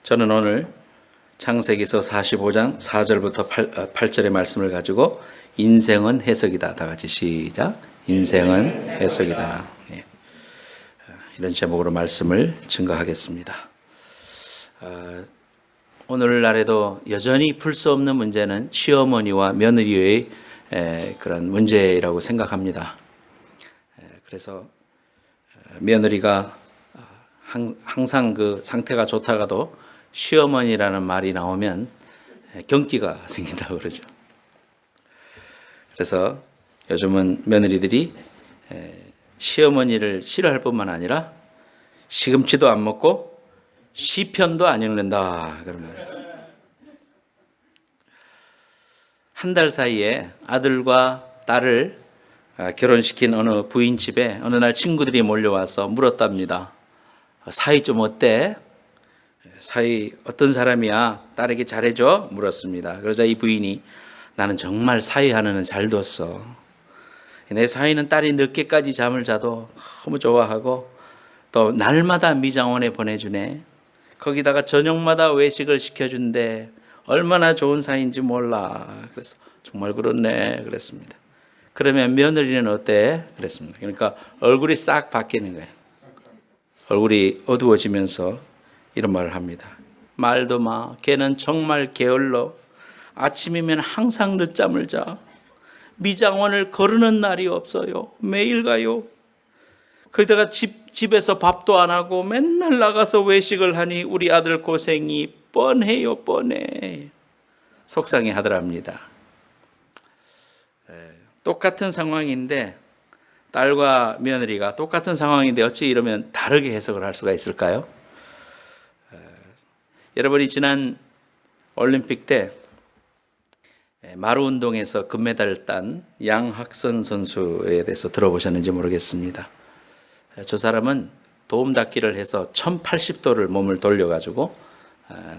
저는 오늘 창세기서 45장 4절부터 8절의 말씀을 가지고 인생은 해석이다. 다 같이 시작. 인생은 해석이다. 네. 이런 제목으로 말씀을 증거하겠습니다. 오늘날에도 여전히 풀 수 없는 문제는 시어머니와 며느리의 그런 문제라고 생각합니다. 그래서 며느리가 항상 그 상태가 좋다가도 시어머니라는 말이 나오면 경기가 생긴다고 그러죠. 그래서 요즘은 며느리들이 시어머니를 싫어할 뿐만 아니라 시금치도 안 먹고 시편도 안 읽는다 그런 말이에요. 한 달 사이에 아들과 딸을 결혼시킨 어느 부인 집에 어느 날 친구들이 몰려와서 물었답니다. 사이 좀 어때? 사이 어떤 사람이야? 딸에게 잘해줘? 물었습니다. 그러자 이 부인이 나는 정말 사이 하나는 잘 뒀어. 내 사이는 딸이 늦게까지 잠을 자도 너무 좋아하고 또 날마다 미장원에 보내주네. 거기다가 저녁마다 외식을 시켜준대. 얼마나 좋은 사이인지 몰라. 그래서 정말 그렇네 그랬습니다. 그러면 며느리는 어때? 그랬습니다. 그러니까 얼굴이 싹 바뀌는 거예요. 얼굴이 어두워지면서 이런 말을 합니다. 말도 마. 걔는 정말 게을러. 아침이면 항상 늦잠을 자. 미장원을 거르는 날이 없어요. 매일 가요. 거기다가 집에서 밥도 안 하고 맨날 나가서 외식을 하니 우리 아들 고생이 뻔해요, 뻔해. 속상해 하더랍니다. 똑같은 상황인데 딸과 며느리가 똑같은 상황인데 어찌 이러면 다르게 해석을 할 수가 있을까요? 여러분이 지난 올림픽 때 마루운동에서 금메달을 딴 양학선 선수에 대해서 들어보셨는지 모르겠습니다. 저 사람은 도움 닫기를 해서 1080도를 몸을 돌려가지고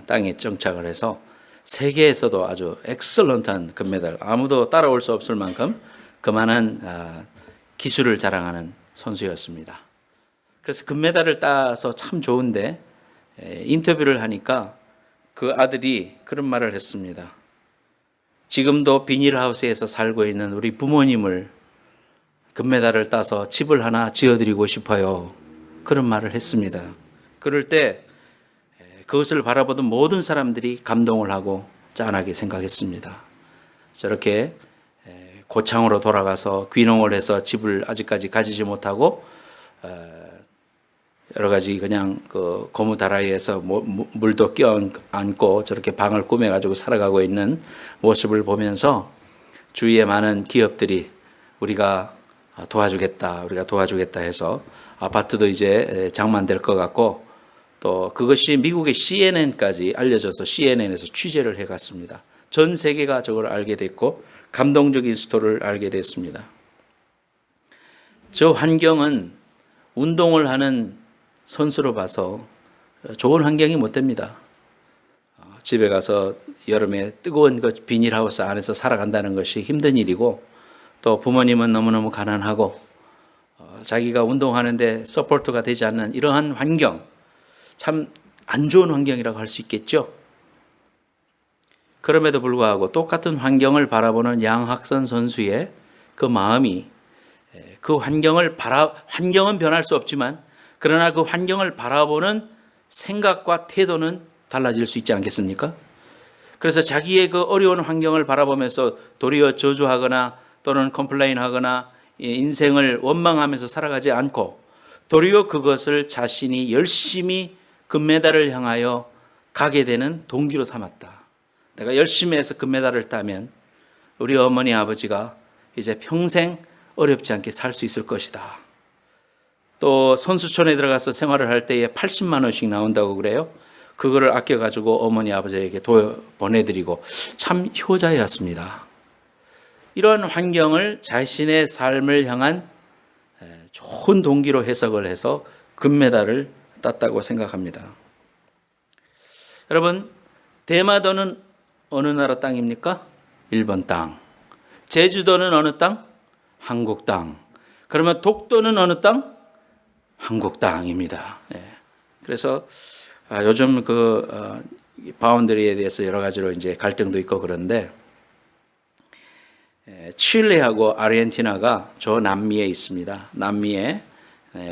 땅에 정착을 해서 세계에서도 아주 엑셀런트한 금메달, 아무도 따라올 수 없을 만큼 그만한 기술을 자랑하는 선수였습니다. 그래서 금메달을 따서 참 좋은데 인터뷰를 하니까 그 아들이 그런 말을 했습니다. 지금도 비닐하우스에서 살고 있는 우리 부모님을 금메달을 따서 집을 하나 지어드리고 싶어요. 그런 말을 했습니다. 그럴 때 그것을 바라보던 모든 사람들이 감동을 하고 짠하게 생각했습니다. 저렇게 고창으로 돌아가서 귀농을 해서 집을 아직까지 가지지 못하고 여러 가지 그냥 그 고무다라이에서 물도 껴안고 저렇게 방을 꾸며가지고 살아가고 있는 모습을 보면서 주위에 많은 기업들이 우리가 도와주겠다 해서 아파트도 이제 장만될 것 같고 또 그것이 미국의 CNN까지 알려져서 CNN에서 취재를 해갔습니다. 전 세계가 저걸 알게 됐고 감동적인 스토리를 알게 됐습니다. 저 환경은 운동을 하는 선수로 봐서 좋은 환경이 못 됩니다. 집에 가서 여름에 뜨거운 그 비닐하우스 안에서 살아간다는 것이 힘든 일이고 또 부모님은 너무너무 가난하고 자기가 운동하는데 서포트가 되지 않는 이러한 환경, 참 안 좋은 환경이라고 할 수 있겠죠. 그럼에도 불구하고 똑같은 환경을 바라보는 양학선 선수의 그 마음이 그 환경은 변할 수 없지만 그러나 그 환경을 바라보는 생각과 태도는 달라질 수 있지 않겠습니까? 그래서 자기의 그 어려운 환경을 바라보면서 도리어 저주하거나 또는 컴플레인하거나 인생을 원망하면서 살아가지 않고 도리어 그것을 자신이 열심히 금메달을 향하여 가게 되는 동기로 삼았다. 내가 열심히 해서 금메달을 따면 우리 어머니 아버지가 이제 평생 어렵지 않게 살 수 있을 것이다. 또 선수촌에 들어가서 생활을 할 때에 80만 원씩 나온다고 그래요. 그거를 아껴가지고 어머니 아버지에게 보내드리고 참 효자였습니다. 이러한 환경을 자신의 삶을 향한 좋은 동기로 해석을 해서 금메달을 땄다고 생각합니다. 여러분, 대마도는 어느 나라 땅입니까? 일본 땅. 제주도는 어느 땅? 한국 땅. 그러면 독도는 어느 땅? 한국 땅입니다. 그래서 요즘 바운더리에 대해서 여러 가지로 이제 갈등도 있고 그런데 칠레하고 아르헨티나가 저 남미에 있습니다. 남미에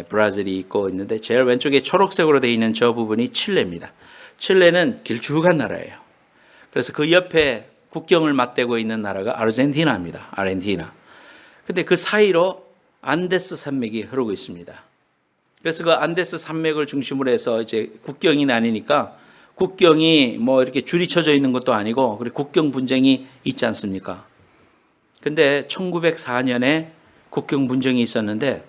브라질이 있는데 제일 왼쪽에 초록색으로 되어 있는 저 부분이 칠레입니다. 칠레는 길쭉한 나라예요. 그래서 그 옆에 국경을 맞대고 있는 나라가 아르헨티나입니다. 아르헨티나. 근데 그 사이로 안데스 산맥이 흐르고 있습니다. 그래서 그 안데스 산맥을 중심으로 해서 이제 국경이 나뉘니까 국경이 뭐 이렇게 줄이 쳐져 있는 것도 아니고 그리고 국경 분쟁이 있지 않습니까? 근데 1904년에 국경 분쟁이 있었는데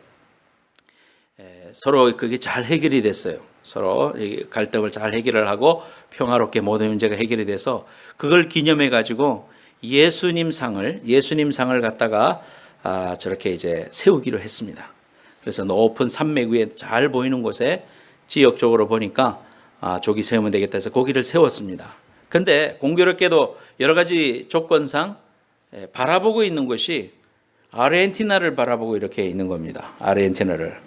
서로 그게 잘 해결이 됐어요. 서로 갈등을 잘 해결을 하고 평화롭게 모든 문제가 해결이 돼서 그걸 기념해 가지고 예수님 상을 갖다가 저렇게 이제 세우기로 했습니다. 그래서 높은 산맥 위에 잘 보이는 곳에 지역적으로 보니까 저기 세우면 되겠다 해서 거기를 세웠습니다. 근데 공교롭게도 여러 가지 조건상 바라보고 있는 곳이 아르헨티나를 바라보고 이렇게 있는 겁니다. 아르헨티나를.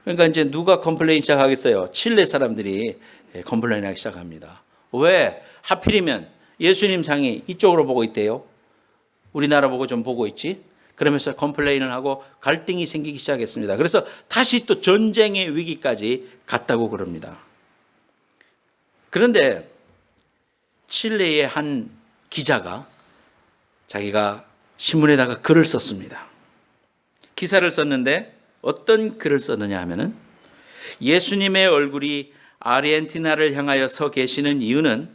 그러니까 이제 누가 컴플레인 시작하겠어요? 칠레 사람들이 컴플레인하기 시작합니다. 왜? 하필이면 예수님 상이 이쪽으로 보고 있대요. 우리나라 보고 좀 보고 있지? 그러면서 컴플레인을 하고 갈등이 생기기 시작했습니다. 그래서 다시 또 전쟁의 위기까지 갔다고 그럽니다. 그런데 칠레의 한 기자가 자기가 신문에다가 글을 썼습니다. 기사를 썼는데 어떤 글을 썼느냐 하면은 예수님의 얼굴이 아르헨티나를 향하여 서 계시는 이유는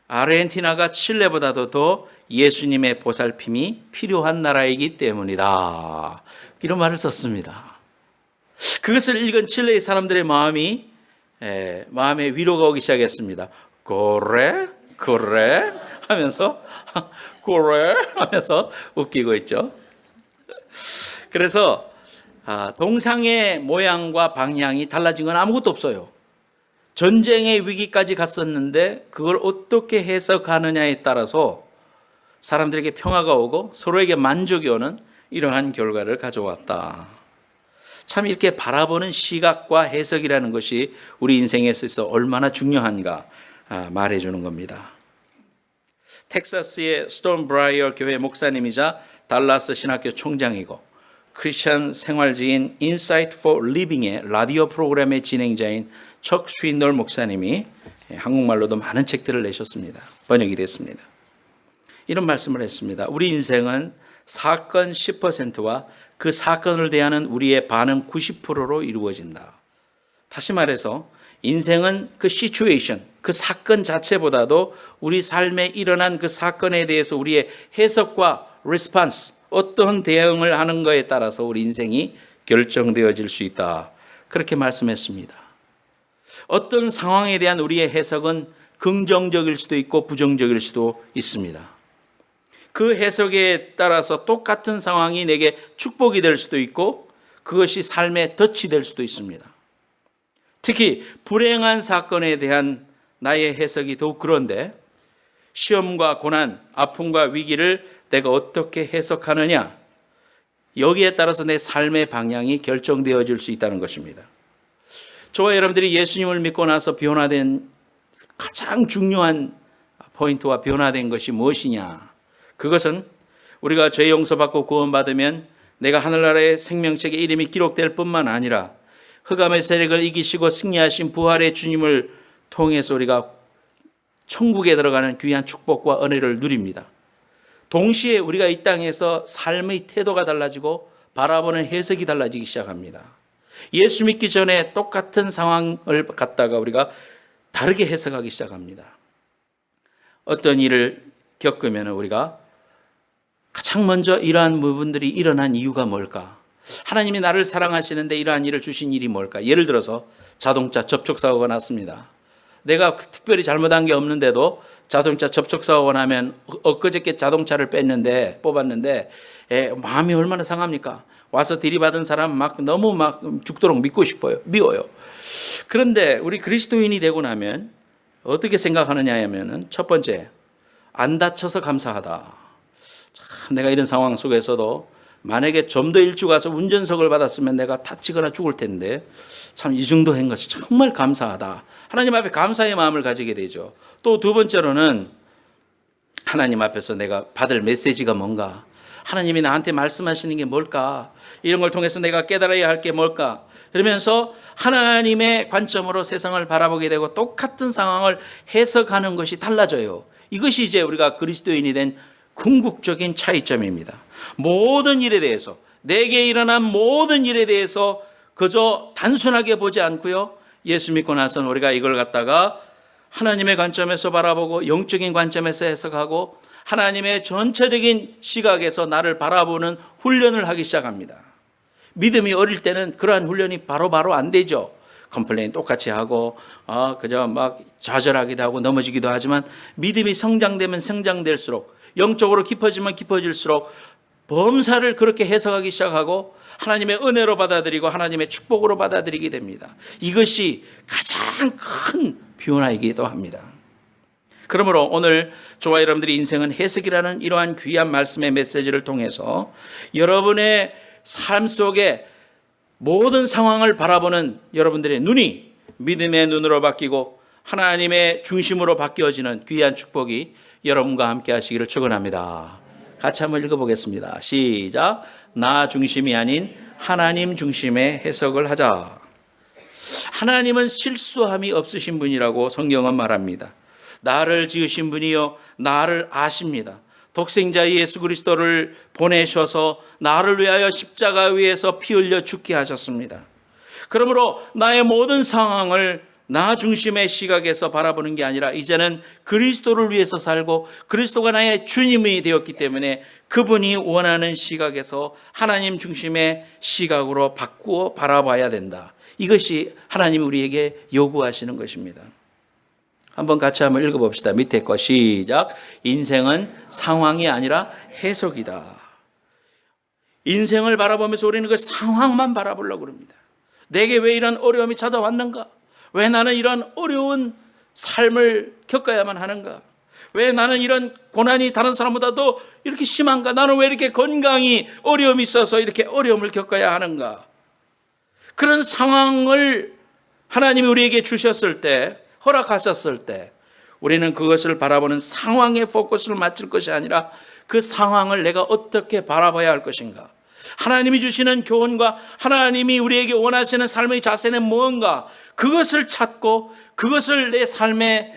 아르헨티나가 칠레보다도 더 예수님의 보살핌이 필요한 나라이기 때문이다. 이런 말을 썼습니다. 그것을 읽은 칠레의 사람들의 마음에 위로가 오기 시작했습니다. 그래 하면서 그래 하면서 웃기고 있죠. 그래서 동상의 모양과 방향이 달라진 건 아무것도 없어요. 전쟁의 위기까지 갔었는데 그걸 어떻게 해석하느냐에 따라서 사람들에게 평화가 오고 서로에게 만족이 오는 이러한 결과를 가져왔다. 참 이렇게 바라보는 시각과 해석이라는 것이 우리 인생에 있어서 얼마나 중요한가 말해주는 겁니다. 텍사스의 스톤브라이어 교회 목사님이자 달라스 신학교 총장이고 크리스천 생활지인 Insight for Living의 라디오 프로그램의 진행자인 척 스윈돌 목사님이 한국말로도 많은 책들을 내셨습니다. 번역이 됐습니다. 이런 말씀을 했습니다. 우리 인생은 사건 10%와 그 사건을 대하는 우리의 반응 90%로 이루어진다. 다시 말해서 인생은 그 시츄에이션, 그 사건 자체보다도 우리 삶에 일어난 그 사건에 대해서 우리의 해석과 리스폰스, 어떤 대응을 하는 것에 따라서 우리 인생이 결정되어질 수 있다. 그렇게 말씀했습니다. 어떤 상황에 대한 우리의 해석은 긍정적일 수도 있고 부정적일 수도 있습니다. 그 해석에 따라서 똑같은 상황이 내게 축복이 될 수도 있고 그것이 삶의 덫이 될 수도 있습니다. 특히 불행한 사건에 대한 나의 해석이 더욱 그런데 시험과 고난, 아픔과 위기를 내가 어떻게 해석하느냐 여기에 따라서 내 삶의 방향이 결정되어질 수 있다는 것입니다. 저와 여러분들이 예수님을 믿고 나서 변화된 가장 중요한 포인트와 변화된 것이 무엇이냐? 그것은 우리가 죄 용서받고 구원받으면 내가 하늘나라의 생명책에 이름이 기록될 뿐만 아니라 흑암의 세력을 이기시고 승리하신 부활의 주님을 통해서 우리가 천국에 들어가는 귀한 축복과 은혜를 누립니다. 동시에 우리가 이 땅에서 삶의 태도가 달라지고 바라보는 해석이 달라지기 시작합니다. 예수 믿기 전에 똑같은 상황을 갖다가 우리가 다르게 해석하기 시작합니다. 어떤 일을 겪으면 우리가 가장 먼저 이러한 부분들이 일어난 이유가 뭘까? 하나님이 나를 사랑하시는데 이러한 일을 주신 일이 뭘까? 예를 들어서 자동차 접촉사고가 났습니다. 내가 특별히 잘못한 게 없는데도 자동차 접촉사고가 나면 엊그저께 자동차를 뽑았는데 마음이 얼마나 상합니까? 와서 들이받은 사람 너무 죽도록 믿고 싶어요. 미워요. 그런데 우리 그리스도인이 되고 나면 어떻게 생각하느냐 하면은 첫 번째, 안 다쳐서 감사하다. 참 내가 이런 상황 속에서도 만약에 좀 더 일찍 와서 운전석을 받았으면 내가 다치거나 죽을 텐데 참 이 정도 한 것이 정말 감사하다. 하나님 앞에 감사의 마음을 가지게 되죠. 또 두 번째로는 하나님 앞에서 내가 받을 메시지가 뭔가, 하나님이 나한테 말씀하시는 게 뭘까, 이런 걸 통해서 내가 깨달아야 할 게 뭘까, 그러면서 하나님의 관점으로 세상을 바라보게 되고 똑같은 상황을 해석하는 것이 달라져요. 이것이 이제 우리가 그리스도인이 된 궁극적인 차이점입니다. 모든 일에 대해서, 내게 일어난 모든 일에 대해서 그저 단순하게 보지 않고요, 예수 믿고 나서는 우리가 이걸 갖다가 하나님의 관점에서 바라보고 영적인 관점에서 해석하고 하나님의 전체적인 시각에서 나를 바라보는 훈련을 하기 시작합니다. 믿음이 어릴 때는 그러한 훈련이 바로바로 안 되죠. 컴플레인 똑같이 하고 그저 막 좌절하기도 하고 넘어지기도 하지만, 믿음이 성장되면 성장될수록, 영적으로 깊어지면 깊어질수록 범사를 그렇게 해석하기 시작하고 하나님의 은혜로 받아들이고 하나님의 축복으로 받아들이게 됩니다. 이것이 가장 큰 변화이기도 합니다. 그러므로 오늘 저와 여러분들의 인생은 해석이라는 이러한 귀한 말씀의 메시지를 통해서 여러분의 삶 속에 모든 상황을 바라보는 여러분들의 눈이 믿음의 눈으로 바뀌고 하나님의 중심으로 바뀌어지는 귀한 축복이 여러분과 함께 하시기를 축원합니다. 같이 한번 읽어보겠습니다. 시작. 나 중심이 아닌 하나님 중심의 해석을 하자. 하나님은 실수함이 없으신 분이라고 성경은 말합니다. 나를 지으신 분이요 나를 아십니다. 독생자 예수 그리스도를 보내셔서 나를 위하여 십자가 위에서 피 흘려 죽게 하셨습니다. 그러므로 나의 모든 상황을 나 중심의 시각에서 바라보는 게 아니라 이제는 그리스도를 위해서 살고 그리스도가 나의 주님이 되었기 때문에 그분이 원하는 시각에서 하나님 중심의 시각으로 바꾸어 바라봐야 된다. 이것이 하나님이 우리에게 요구하시는 것입니다. 한번 같이 한번 읽어봅시다. 밑에 거 시작. 인생은 상황이 아니라 해석이다. 인생을 바라보면서 우리는 그 상황만 바라보려고 합니다. 내게 왜 이런 어려움이 찾아왔는가? 왜 나는 이런 어려운 삶을 겪어야만 하는가? 왜 나는 이런 고난이 다른 사람보다 더 이렇게 심한가? 나는 왜 이렇게 건강이 어려움이 있어서 이렇게 어려움을 겪어야 하는가? 그런 상황을 하나님이 우리에게 주셨을 때, 허락하셨을 때 우리는 그것을 바라보는 상황에 포커스를 맞출 것이 아니라 그 상황을 내가 어떻게 바라봐야 할 것인가, 하나님이 주시는 교훈과 하나님이 우리에게 원하시는 삶의 자세는 무언가, 그것을 찾고 그것을 내 삶의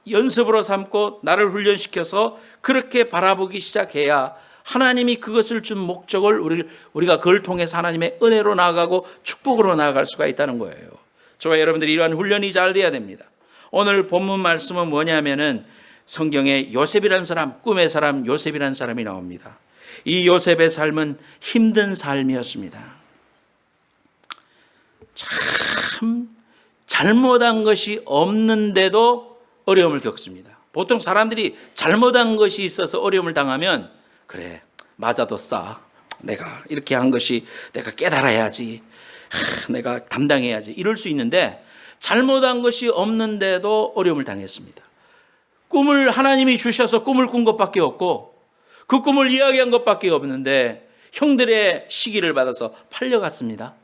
연습으로 삼고 나를 훈련시켜서 그렇게 바라보기 시작해야 하나님이 그것을 준 목적을 우리가 그걸 통해서 하나님의 은혜로 나아가고 축복으로 나아갈 수가 있다는 거예요. 저와 여러분들이 이러한 훈련이 잘 돼야 됩니다. 오늘 본문 말씀은 뭐냐면은 성경에 요셉이라는 사람, 꿈의 사람 요셉이라는 사람이 나옵니다. 이 요셉의 삶은 힘든 삶이었습니다. 참 잘못한 것이 없는데도 어려움을 겪습니다. 보통 사람들이 잘못한 것이 있어서 어려움을 당하면 그래 맞아도 싸, 내가 이렇게 한 것이 내가 깨달아야지, 내가 담당해야지 이럴 수 있는데 잘못한 것이 없는데도 어려움을 당했습니다. 꿈을 하나님이 주셔서 꿈을 꾼 것밖에 없고 그 꿈을 이야기한 것밖에 없는데 형들의 시기를 받아서 팔려갔습니다.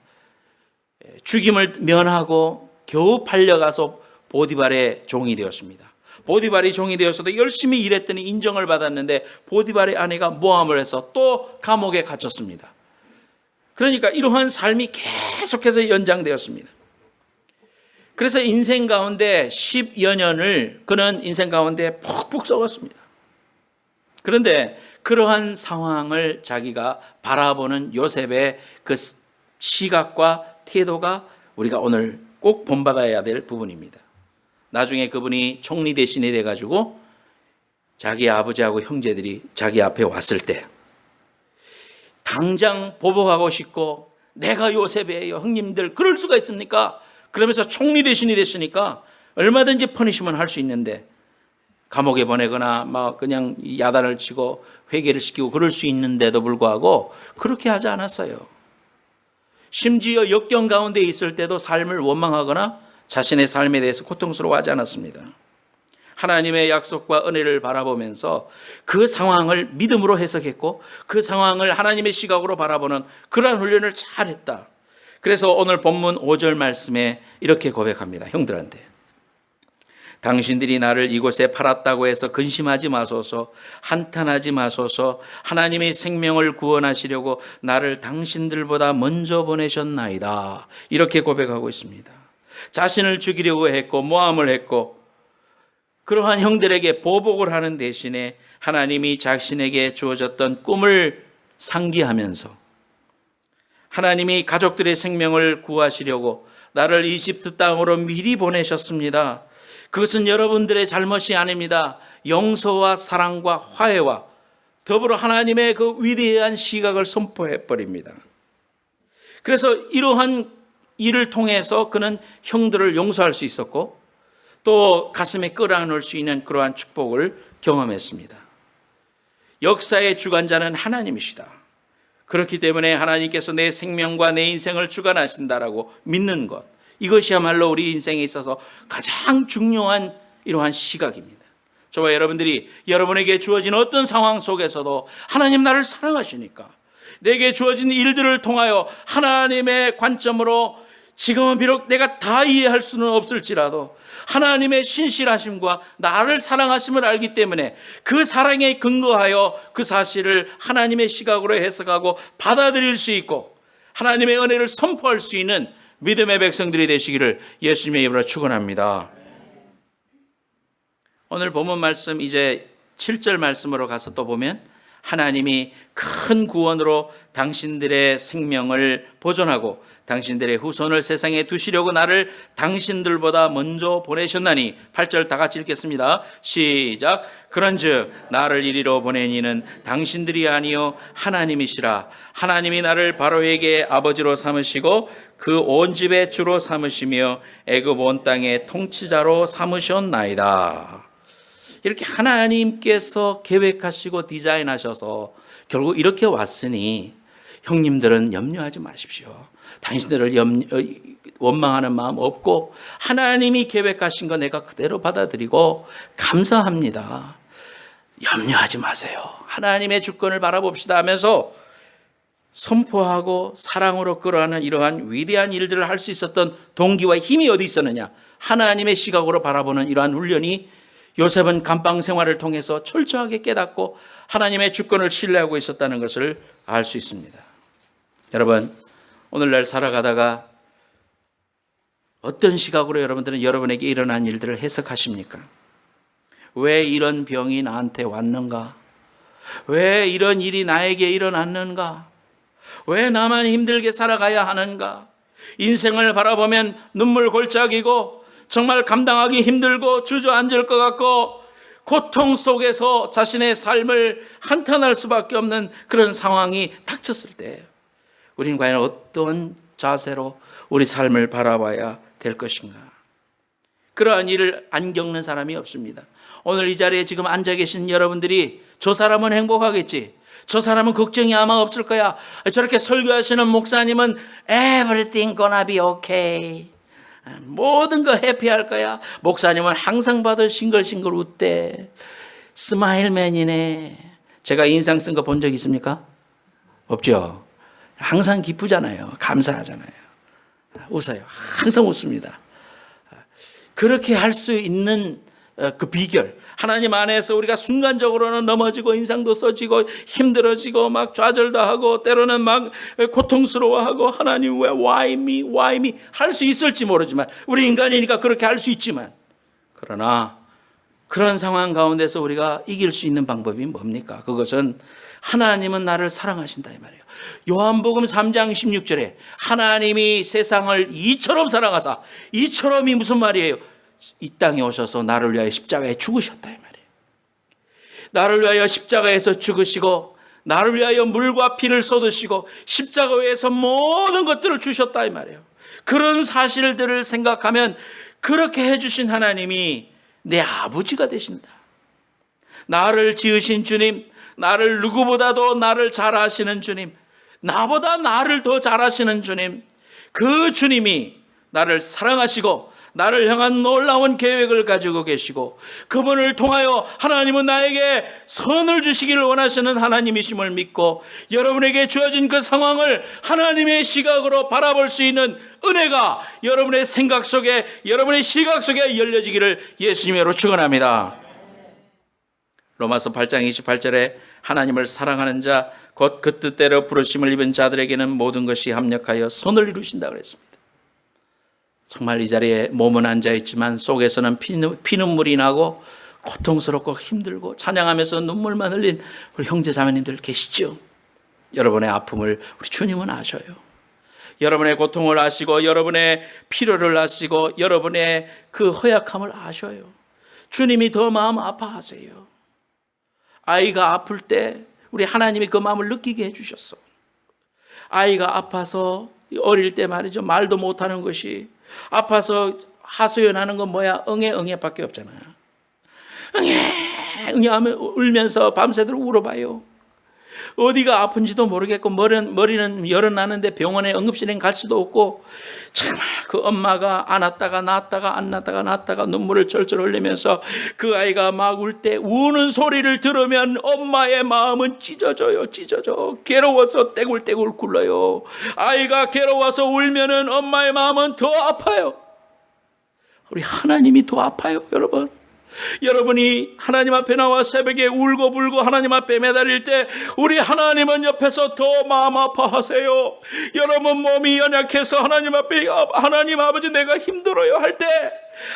죽임을 면하고 겨우 팔려가서 보디발의 종이 되었습니다. 보디발이 종이 되어서도 열심히 일했더니 인정을 받았는데 보디발의 아내가 모함을 해서 또 감옥에 갇혔습니다. 그러니까 이러한 삶이 계속해서 연장되었습니다. 그래서 인생 가운데 10여 년을 그는 인생 가운데 푹푹 썩었습니다. 그런데 그러한 상황을 자기가 바라보는 요셉의 그 시각과 태도가 우리가 오늘 꼭 본받아야 될 부분입니다. 나중에 그분이 총리 대신이 돼가지고 자기 아버지하고 형제들이 자기 앞에 왔을 때 당장 보복하고 싶고 내가 요셉이에요 형님들 그럴 수가 있습니까? 그러면서 총리 대신이 됐으니까 얼마든지 퍼니시먼트 할 수 있는데 감옥에 보내거나 막 그냥 야단을 치고 회개를 시키고 그럴 수 있는데도 불구하고 그렇게 하지 않았어요. 심지어 역경 가운데 있을 때도 삶을 원망하거나 자신의 삶에 대해서 고통스러워하지 않았습니다. 하나님의 약속과 은혜를 바라보면서 그 상황을 믿음으로 해석했고 그 상황을 하나님의 시각으로 바라보는 그러한 훈련을 잘했다. 그래서 오늘 본문 5절 말씀에 이렇게 고백합니다. 형들한테. 당신들이 나를 이곳에 팔았다고 해서 근심하지 마소서, 한탄하지 마소서. 하나님의 생명을 구원하시려고 나를 당신들보다 먼저 보내셨나이다. 이렇게 고백하고 있습니다. 자신을 죽이려고 했고 모함을 했고 그러한 형들에게 보복을 하는 대신에 하나님이 자신에게 주어졌던 꿈을 상기하면서 하나님이 가족들의 생명을 구하시려고 나를 이집트 땅으로 미리 보내셨습니다. 그것은 여러분들의 잘못이 아닙니다. 용서와 사랑과 화해와 더불어 하나님의 그 위대한 시각을 선포해 버립니다. 그래서 이러한 일을 통해서 그는 형들을 용서할 수 있었고 또 가슴에 끌어안을 수 있는 그러한 축복을 경험했습니다. 역사의 주관자는 하나님이시다. 그렇기 때문에 하나님께서 내 생명과 내 인생을 주관하신다라고 믿는 것, 이것이야말로 우리 인생에 있어서 가장 중요한 이러한 시각입니다. 저와 여러분들이 여러분에게 주어진 어떤 상황 속에서도 하나님 나를 사랑하시니까 내게 주어진 일들을 통하여 하나님의 관점으로 지금은 비록 내가 다 이해할 수는 없을지라도 하나님의 신실하심과 나를 사랑하심을 알기 때문에 그 사랑에 근거하여 그 사실을 하나님의 시각으로 해석하고 받아들일 수 있고 하나님의 은혜를 선포할 수 있는 믿음의 백성들이 되시기를 예수님의 이름으로 축원합니다. 오늘 본문 말씀 이제 7절 말씀으로 가서 또 보면 하나님이 큰 구원으로 당신들의 생명을 보존하고 당신들의 후손을 세상에 두시려고 나를 당신들보다 먼저 보내셨나니 8절 다 같이 읽겠습니다. 시작. 그런즉 나를 이리로 보낸 이는 당신들이 아니요 하나님이시라. 하나님이 나를 바로에게 아버지로 삼으시고 그 온 집의 주로 삼으시며 애굽 온 땅의 통치자로 삼으셨나이다. 이렇게 하나님께서 계획하시고 디자인하셔서 결국 이렇게 왔으니 형님들은 염려하지 마십시오. 당신들을 원망하는 마음 없고 하나님이 계획하신 거 내가 그대로 받아들이고 감사합니다. 염려하지 마세요. 하나님의 주권을 바라봅시다 하면서 선포하고 사랑으로 끌어가는 이러한 위대한 일들을 할 수 있었던 동기와 힘이 어디 있었느냐? 하나님의 시각으로 바라보는 이러한 훈련이 요셉은 감방 생활을 통해서 철저하게 깨닫고 하나님의 주권을 신뢰하고 있었다는 것을 알 수 있습니다. 여러분, 오늘날 살아가다가 어떤 시각으로 여러분들은 여러분에게 일어난 일들을 해석하십니까? 왜 이런 병이 나한테 왔는가? 왜 이런 일이 나에게 일어났는가? 왜 나만 힘들게 살아가야 하는가? 인생을 바라보면 눈물 골짜기고 정말 감당하기 힘들고 주저앉을 것 같고 고통 속에서 자신의 삶을 한탄할 수밖에 없는 그런 상황이 닥쳤을 때 우리는 과연 어떤 자세로 우리 삶을 바라봐야 될 것인가? 그러한 일을 안 겪는 사람이 없습니다. 오늘 이 자리에 지금 앉아 계신 여러분들이 저 사람은 행복하겠지, 저 사람은 걱정이 아마 없을 거야, 저렇게 설교하시는 목사님은 everything gonna be okay, 모든 거 해피할 거야, 목사님은 항상 봐도 싱글싱글 웃대, 스마일맨이네. 제가 인상 쓴 거 본 적 있습니까? 없죠. 항상 기쁘잖아요. 감사하잖아요. 웃어요. 항상 웃습니다. 그렇게 할 수 있는 그 비결, 하나님 안에서 우리가 순간적으로는 넘어지고 인상도 써지고 힘들어지고 막 좌절도 하고 때로는 막 고통스러워하고 하나님 왜 why me 할 수 있을지 모르지만 우리 인간이니까 그렇게 할 수 있지만, 그러나 그런 상황 가운데서 우리가 이길 수 있는 방법이 뭡니까? 그것은 하나님은 나를 사랑하신다 이 말이에요. 요한복음 3장 16절에 하나님이 세상을 이처럼 사랑하사, 이처럼이 무슨 말이에요? 이 땅에 오셔서 나를 위하여 십자가에 죽으셨다 이 말이에요. 나를 위하여 십자가에서 죽으시고 나를 위하여 물과 피를 쏟으시고 십자가 위에서 모든 것들을 주셨다 이 말이에요. 그런 사실들을 생각하면 그렇게 해주신 하나님이 내 아버지가 되신다. 나를 지으신 주님, 나를 누구보다도 나를 잘 아시는 주님, 나보다 나를 더 잘 아시는 주님, 그 주님이 나를 사랑하시고 나를 향한 놀라운 계획을 가지고 계시고 그분을 통하여 하나님은 나에게 선을 주시기를 원하시는 하나님이심을 믿고 여러분에게 주어진 그 상황을 하나님의 시각으로 바라볼 수 있는 은혜가 여러분의 생각 속에, 여러분의 시각 속에 열려지기를 예수님으로 축원합니다. 로마서 8장 28절에 하나님을 사랑하는 자 곧 그 뜻대로 부르심을 입은 자들에게는 모든 것이 합력하여 선을 이루신다 그랬습니다. 정말 이 자리에 몸은 앉아있지만 속에서는 피눈물이 나고 고통스럽고 힘들고 찬양하면서 눈물만 흘린 우리 형제 자매님들 계시죠? 여러분의 아픔을 우리 주님은 아셔요. 여러분의 고통을 아시고 여러분의 필요를 아시고 여러분의 그 허약함을 아셔요. 주님이 더 마음 아파하세요. 아이가 아플 때 우리 하나님이 그 마음을 느끼게 해주셨어. 아이가 아파서 어릴 때 말이죠, 말도 못하는 것이, 아파서 하소연하는 건 뭐야? 응애 밖에 없잖아요. 응애 하면 울면서 밤새도록 울어봐요. 어디가 아픈지도 모르겠고 머리는 열어나는데 병원에 응급실에 갈 수도 없고, 정말 그 엄마가 안았다가 놨다가 안 놨다가 놨다가 눈물을 절절 흘리면서 그 아이가 막 울 때 우는 소리를 들으면 엄마의 마음은 찢어져요. 괴로워서 떼굴떼굴 굴러요. 아이가 괴로워서 울면은 엄마의 마음은 더 아파요. 우리 하나님이 더 아파요, 여러분. 여러분이 하나님 앞에 나와 새벽에 울고불고 하나님 앞에 매달릴 때 우리 하나님은 옆에서 더 마음 아파하세요. 여러분 몸이 연약해서 하나님 앞에 하나님 아버지 내가 힘들어요 할 때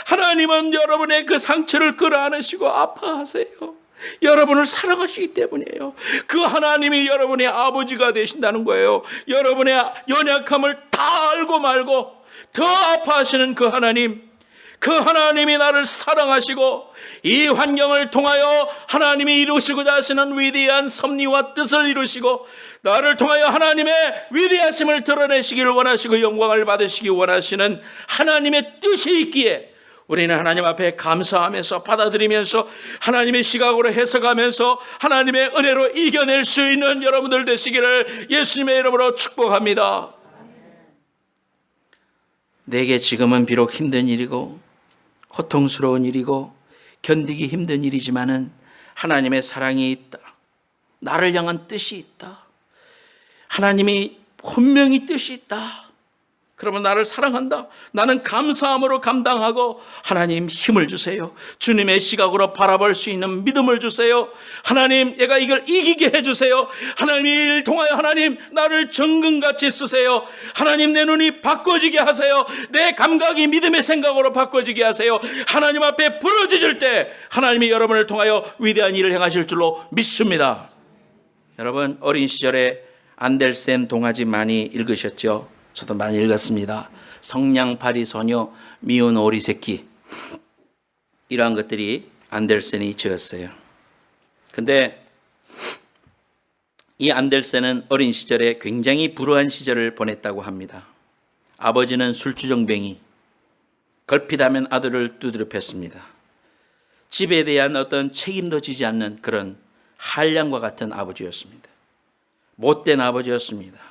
하나님은 여러분의 그 상처를 끌어안으시고 아파하세요. 여러분을 사랑하시기 때문이에요. 그 하나님이 여러분의 아버지가 되신다는 거예요. 여러분의 연약함을 다 알고 말고 더 아파하시는 그 하나님, 그 하나님이 나를 사랑하시고 이 환경을 통하여 하나님이 이루시고자 하시는 위대한 섭리와 뜻을 이루시고 나를 통하여 하나님의 위대하심을 드러내시기를 원하시고 영광을 받으시기 원하시는 하나님의 뜻이 있기에 우리는 하나님 앞에 감사하면서 받아들이면서 하나님의 시각으로 해석하면서 하나님의 은혜로 이겨낼 수 있는 여러분들 되시기를 예수님의 이름으로 축복합니다. 내게 지금은 비록 힘든 일이고 고통스러운 일이고 견디기 힘든 일이지만은 하나님의 사랑이 있다. 나를 향한 뜻이 있다. 하나님이 분명히 뜻이 있다. 그러면 나를 사랑한다. 나는 감사함으로 감당하고 하나님 힘을 주세요. 주님의 시각으로 바라볼 수 있는 믿음을 주세요. 하나님 내가 이걸 이기게 해주세요. 하나님 이를 통하여 하나님 나를 정금같이 쓰세요. 하나님 내 눈이 바꿔지게 하세요. 내 감각이 믿음의 생각으로 바꿔지게 하세요. 하나님 앞에 부러지실 때 하나님이 여러분을 통하여 위대한 일을 행하실 줄로 믿습니다. 여러분 어린 시절에 안델센 동화집 많이 읽으셨죠? 저도 많이 읽었습니다. 성냥팔이 소녀, 미운 오리 새끼, 이러한 것들이 안델센이 지었어요. 근데 이 안델센은 어린 시절에 굉장히 불우한 시절을 보냈다고 합니다. 아버지는 술주정뱅이, 걸핏하면 아들을 두드려 팼습니다. 집에 대한 어떤 책임도 지지 않는 그런 한량과 같은 아버지였습니다. 못된 아버지였습니다.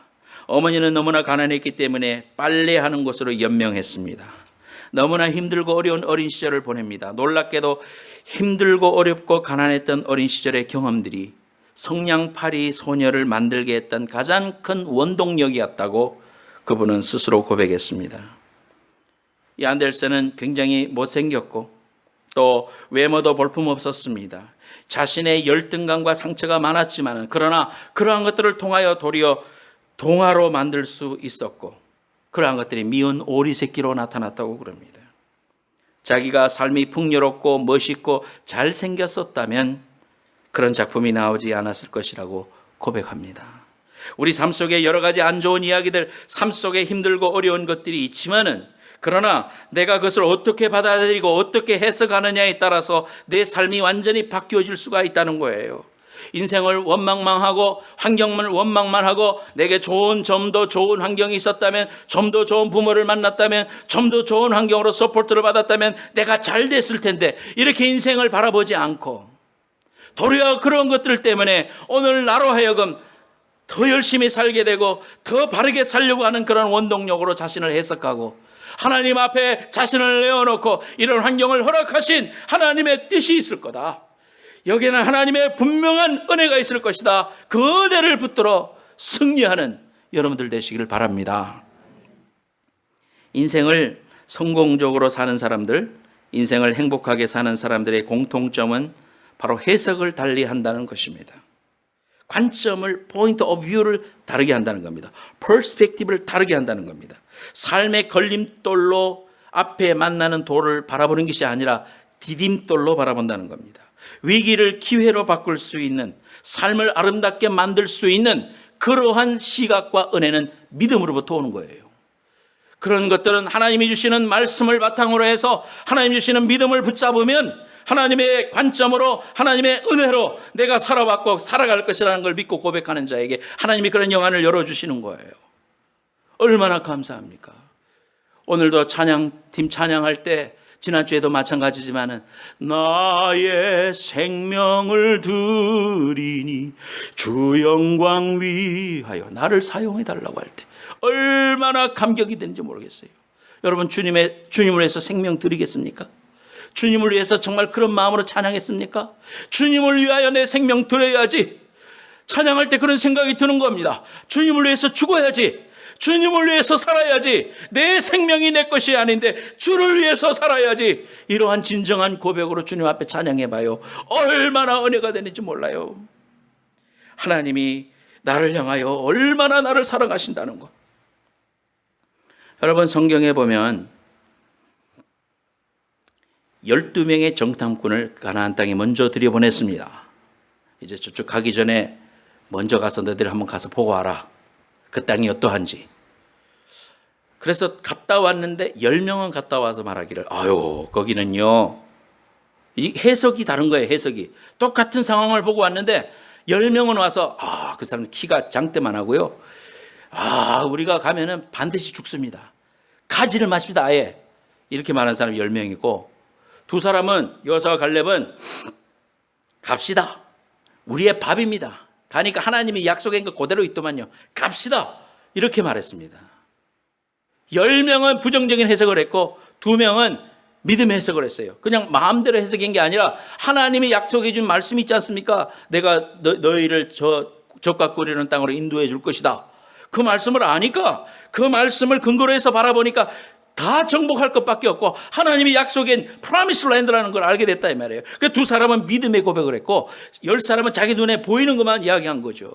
어머니는 너무나 가난했기 때문에 빨래하는 곳으로 연명했습니다. 너무나 힘들고 어려운 어린 시절을 보냅니다. 놀랍게도 힘들고 어렵고 가난했던 어린 시절의 경험들이 성냥팔이 소녀를 만들게 했던 가장 큰 원동력이었다고 그분은 스스로 고백했습니다. 이 안델센은 굉장히 못생겼고 또 외모도 볼품없었습니다. 자신의 열등감과 상처가 많았지만 그러나 그러한 것들을 통하여 도리어 동화로 만들 수 있었고 그러한 것들이 미운 오리 새끼로 나타났다고 그럽니다. 자기가 삶이 풍요롭고 멋있고 잘생겼었다면 그런 작품이 나오지 않았을 것이라고 고백합니다. 우리 삶 속에 여러 가지 안 좋은 이야기들, 삶 속에 힘들고 어려운 것들이 있지만은 그러나 내가 그것을 어떻게 받아들이고 어떻게 해석하느냐에 따라서 내 삶이 완전히 바뀌어질 수가 있다는 거예요. 인생을 원망만 하고 환경을 원망만 하고 내게 좀 더 좋은 환경이 있었다면, 좀 더 좋은 부모를 만났다면, 좀 더 좋은 환경으로 서포트를 받았다면 내가 잘 됐을 텐데 이렇게 인생을 바라보지 않고 도리어 그런 것들 때문에 오늘 나로 하여금 더 열심히 살게 되고 더 바르게 살려고 하는 그런 원동력으로 자신을 해석하고 하나님 앞에 자신을 내어놓고 이런 환경을 허락하신 하나님의 뜻이 있을 거다. 여기에는 하나님의 분명한 은혜가 있을 것이다. 그 은혜를 붙들어 승리하는 여러분들 되시기를 바랍니다. 인생을 성공적으로 사는 사람들, 인생을 행복하게 사는 사람들의 공통점은 바로 해석을 달리 한다는 것입니다. 관점을, 포인트 오브 뷰를 다르게 한다는 겁니다. 퍼스펙티브를 다르게 한다는 겁니다. 삶의 걸림돌로 앞에 만나는 돌을 바라보는 것이 아니라 디딤돌로 바라본다는 겁니다. 위기를 기회로 바꿀 수 있는, 삶을 아름답게 만들 수 있는 그러한 시각과 은혜는 믿음으로부터 오는 거예요. 그런 것들은 하나님이 주시는 말씀을 바탕으로 해서 하나님이 주시는 믿음을 붙잡으면 하나님의 관점으로, 하나님의 은혜로 내가 살아왔고 살아갈 것이라는 걸 믿고 고백하는 자에게 하나님이 그런 영안을 열어주시는 거예요. 얼마나 감사합니까? 오늘도 찬양팀 찬양할 때, 지난주에도 마찬가지지만은 나의 생명을 드리니 주 영광 위하여 나를 사용해 달라고 할 때 얼마나 감격이 되는지 모르겠어요. 여러분, 주님을 위해서 생명 드리겠습니까? 주님을 위해서 정말 그런 마음으로 찬양했습니까? 주님을 위하여 내 생명 드려야지. 찬양할 때 그런 생각이 드는 겁니다. 주님을 위해서 죽어야지. 주님을 위해서 살아야지. 내 생명이 내 것이 아닌데 주를 위해서 살아야지. 이러한 진정한 고백으로 주님 앞에 찬양해봐요. 얼마나 은혜가 되는지 몰라요. 하나님이 나를 향하여 얼마나 나를 사랑하신다는 것. 여러분, 성경에 보면 12명의 정탐꾼을 가나안 땅에 먼저 들여보냈습니다. 이제 저쪽 가기 전에 먼저 가서 너희들 한번 가서 보고 와라. 그 땅이 어떠한지. 그래서 갔다 왔는데 10명은 갔다 와서 말하기를, 아유, 거기는요, 이 해석이 다른 거예요. 해석이. 똑같은 상황을 보고 왔는데 10명은 와서, 그 사람 키가 장대만 하고요, 우리가 가면은 반드시 죽습니다. 가지를 마십니다, 아예. 이렇게 말하는 사람이 10명이고, 두 사람은, 여호수아와 갈렙은 갑시다. 우리의 밥입니다. 가니까 하나님이 약속한 거 그대로 있더만요. 갑시다. 이렇게 말했습니다. 10명은 부정적인 해석을 했고 2명은 믿음의 해석을 했어요. 그냥 마음대로 해석한 게 아니라 하나님이 약속해 준 말씀이 있지 않습니까? 내가 너희를 젖과 꿀이는 땅으로 인도해 줄 것이다. 그 말씀을 아니까, 그 말씀을 근거로 해서 바라보니까 다 정복할 것밖에 없고 하나님이 약속한 프라미스 랜드라는 걸 알게 됐다 이 말이에요. 그 두 사람은 믿음의 고백을 했고 10사람은 자기 눈에 보이는 것만 이야기한 거죠.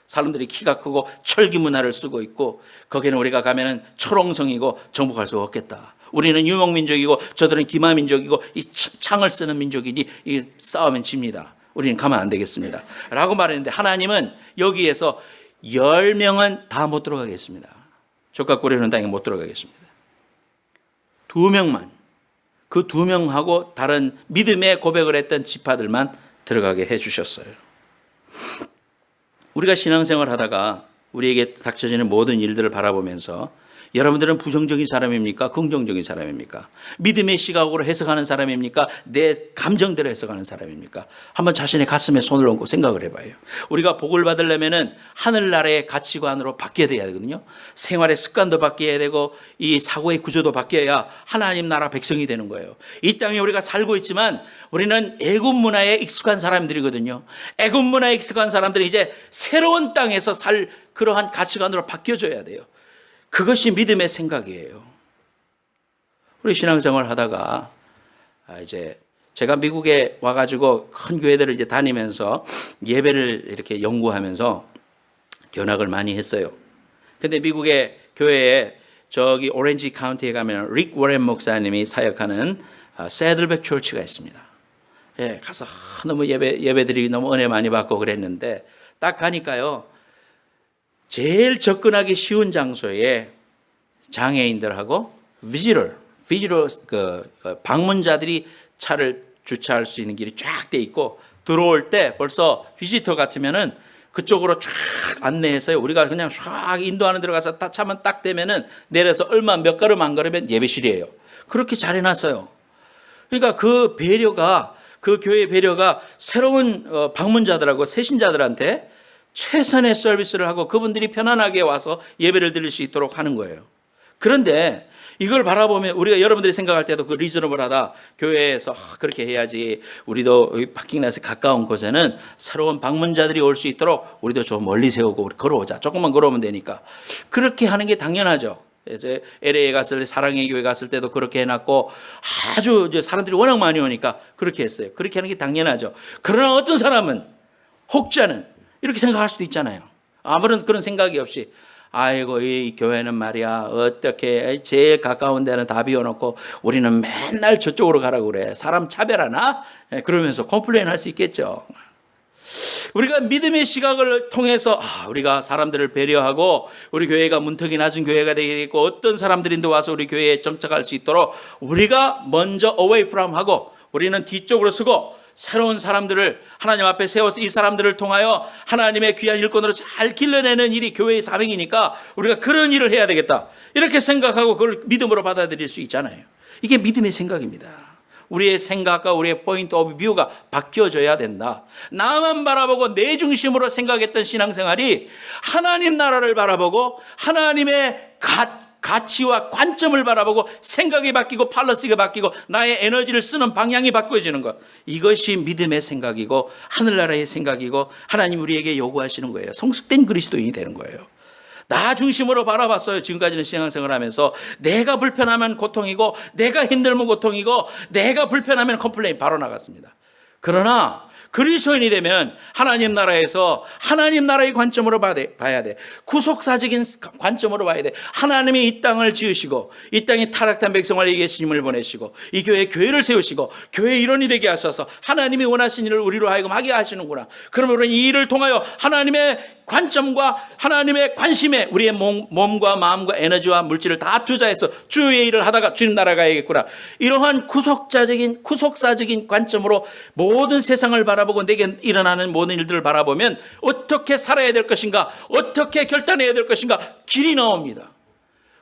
사람들이 키가 크고 철기 문화를 쓰고 있고 거기는 우리가 가면은 철옹성이고 정복할 수 없겠다. 우리는 유목민족이고 저들은 기마민족이고 이 창을 쓰는 민족이니 이 싸우면 집니다. 우리는 가면 안 되겠습니다. 라고 말했는데 하나님은 여기에서 10명은 다 못 들어가겠습니다. 젖과 꿀이 흐르는 땅에 못 들어가겠습니다. 2명만, 그 2명하고 다른 믿음의 고백을 했던 지파들만 들어가게 해주셨어요. 우리가 신앙생활 하다가 우리에게 닥쳐지는 모든 일들을 바라보면서 여러분들은 부정적인 사람입니까? 긍정적인 사람입니까? 믿음의 시각으로 해석하는 사람입니까? 내 감정대로 해석하는 사람입니까? 한번 자신의 가슴에 손을 얹고 생각을 해봐요. 우리가 복을 받으려면은 하늘나라의 가치관으로 바뀌어야 되거든요. 생활의 습관도 바뀌어야 되고 이 사고의 구조도 바뀌어야 하나님 나라 백성이 되는 거예요. 이 땅에 우리가 살고 있지만 우리는 애굽 문화에 익숙한 사람들이거든요. 애굽 문화에 익숙한 사람들이 이제 새로운 땅에서 살 그러한 가치관으로 바뀌어져야 돼요. 그것이 믿음의 생각이에요. 우리 신앙생활 하다가 이제 제가 미국에 와가지고 큰 교회들을 이제 다니면서 예배를 이렇게 연구하면서 견학을 많이 했어요. 근데 미국의 교회에 저기 오렌지 카운티에 가면 릭 워렌 목사님이 사역하는 새들백 철치가 있습니다. 예, 가서 너무 예배들이 너무 은혜 많이 받고 그랬는데 딱 가니까요. 제일 접근하기 쉬운 장소에 장애인들하고 비지터 방문자들이 차를 주차할 수 있는 길이 쫙 돼 있고 들어올 때 벌써 비지터 같으면은 그쪽으로 쫙 안내해서요. 우리가 그냥 쫙 인도하는 데로 가서 딱 차만 딱 대면은 내려서 몇 걸음 안 걸으면 예배실이에요. 그렇게 잘 해놨어요. 그러니까 그 배려가, 그 교회 배려가 새로운 방문자들하고 새신자들한테 최선의 서비스를 하고 그분들이 편안하게 와서 예배를 드릴 수 있도록 하는 거예요. 그런데 이걸 바라보면 우리가 여러분들이 생각할 때도 그 리즈너블하다. 교회에서 그렇게 해야지. 우리도 파킹라스 가까운 곳에는 새로운 방문자들이 올 수 있도록 우리도 좀 멀리 세우고 우리 걸어오자. 조금만 걸어오면 되니까. 그렇게 하는 게 당연하죠. 이제 LA에 갔을 때, 사랑의 교회 갔을 때도 그렇게 해놨고, 아주 이제 사람들이 워낙 많이 오니까 그렇게 했어요. 그렇게 하는 게 당연하죠. 그러나 어떤 사람은, 혹자는 이렇게 생각할 수도 있잖아요. 아무런 그런 생각이 없이, 아이고 이 교회는 말이야 어떻게 제일 가까운 데는 다 비워놓고 우리는 맨날 저쪽으로 가라고 그래. 사람 차별하나? 그러면서 컴플레인 할 수 있겠죠. 우리가 믿음의 시각을 통해서 우리가 사람들을 배려하고 우리 교회가 문턱이 낮은 교회가 되겠고 어떤 사람들인도 와서 우리 교회에 정착할 수 있도록 우리가 먼저 away from 하고 우리는 뒤쪽으로 서고 새로운 사람들을 하나님 앞에 세워서 이 사람들을 통하여 하나님의 귀한 일꾼으로 잘 길러내는 일이 교회의 사명이니까 우리가 그런 일을 해야 되겠다. 이렇게 생각하고 그걸 믿음으로 받아들일 수 있잖아요. 이게 믿음의 생각입니다. 우리의 생각과 우리의 포인트 오브 뷰가 바뀌어져야 된다. 나만 바라보고 내 중심으로 생각했던 신앙생활이 하나님 나라를 바라보고 하나님의 가치와 관점을 바라보고 생각이 바뀌고 팔러스가 바뀌고 나의 에너지를 쓰는 방향이 바뀌어지는 것. 이것이 믿음의 생각이고 하늘나라의 생각이고 하나님 우리에게 요구하시는 거예요. 성숙된 그리스도인이 되는 거예요. 나 중심으로 바라봤어요. 지금까지는 신앙생활 하면서 내가 불편하면 고통이고 내가 힘들면 고통이고 내가 불편하면 컴플레인 바로 나갔습니다. 그러나 그리스도인이 되면 하나님 나라에서 하나님 나라의 관점으로 봐야 돼. 구속사적인 관점으로 봐야 돼. 하나님이 이 땅을 지으시고 이 땅에 타락한 백성을 예수님을 보내시고 이 교회를 세우시고 교회 일원이 되게 하셔서 하나님이 원하신 일을 우리로 하여금 하게 하시는구나. 그러면 우리는 이 일을 통하여 하나님의 관점과 하나님의 관심에 우리의 몸과 마음과 에너지와 물질을 다 투자해서 주의 일을 하다가 주님 나라 가야겠구나. 이러한 구속사적인 관점으로 모든 세상을 바라보고 내게 일어나는 모든 일들을 바라보면 어떻게 살아야 될 것인가, 어떻게 결단해야 될 것인가 길이 나옵니다.